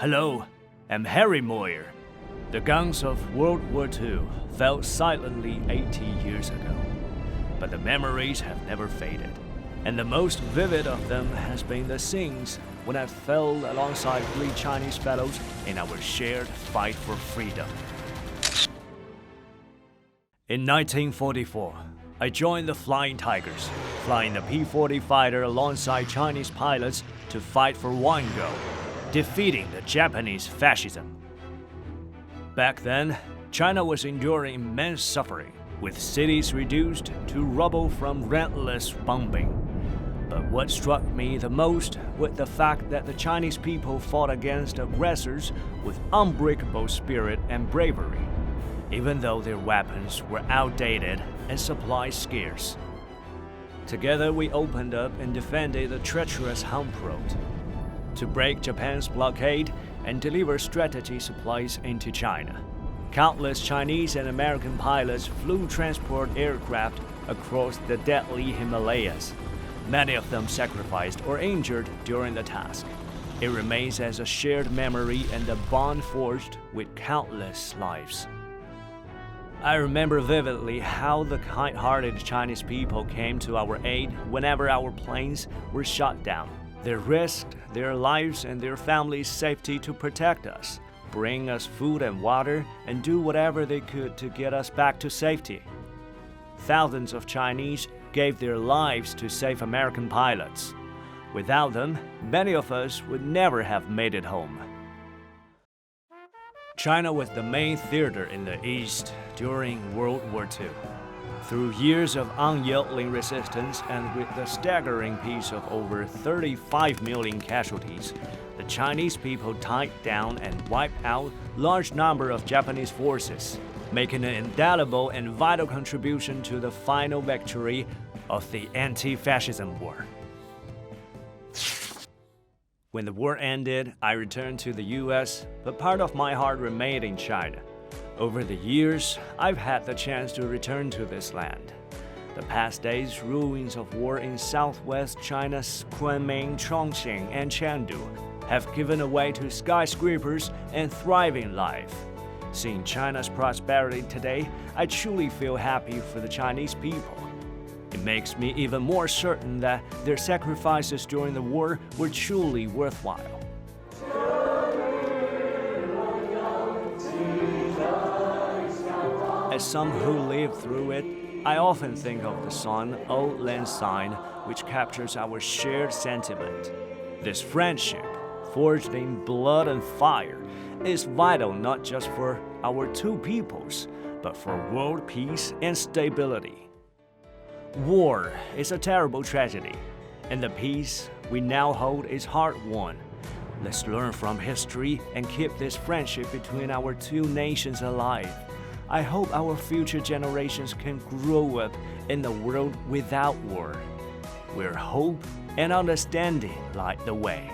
Hello, I'm Harry Moyer. The guns of World War II fell silently 80 years ago, but the memories have never faded. And the most vivid of them has been the scenes when I fell alongside 3 Chinese fellows in our shared fight for freedom. In 1944, I joined the Flying Tigers, flying the P-40 fighter alongside Chinese pilots to fight for one goal: defeating the Japanese fascism. Back then, China was enduring immense suffering, with cities reduced to rubble from relentless bombing. But what struck me the most was the fact that the Chinese people fought against aggressors with unbreakable spirit and bravery, even though their weapons were outdated and supplies scarce. Together we opened up and defended the treacherous Hump Road to break Japan's blockade and deliver strategy supplies into China. Countless Chinese and American pilots flew transport aircraft across the deadly Himalayas. Many of them sacrificed or injured during the task. It remains as a shared memory and a bond forged with countless lives. I remember vividly how the kind-hearted Chinese people came to our aid whenever our planes were shot down. They risked their lives and their families' safety to protect us, bring us food and water, and do whatever they could to get us back to safety. Thousands of Chinese gave their lives to save American pilots. Without them, many of us would never have made it home. China was the main theater in the East during World War II. Through years of unyielding resistance and with the staggering pace of over 35 million casualties, the Chinese people tied down and wiped out large number of Japanese forces, making an indelible and vital contribution to the final victory of the anti-fascism war. When the war ended, I returned to the US, but part of my heart remained in China. Over the years, I've had the chance to return to this land. The past days, ruins of war in southwest China's Kunming, Chongqing, and Chengdu have given way to skyscrapers and thriving life. Seeing China's prosperity today, I truly feel happy for the Chinese people. It makes me even more certain that their sacrifices during the war were truly worthwhile. As some who lived through it, I often think of the song Old Lang Syne, which captures our shared sentiment. This friendship, forged in blood and fire, is vital not just for our two peoples, but for world peace and stability. War is a terrible tragedy, and the peace we now hold is hard-won. Let's learn from history and keep this friendship between our two nations alive. I hope our future generations can grow up in a world without war, where hope and understanding light the way.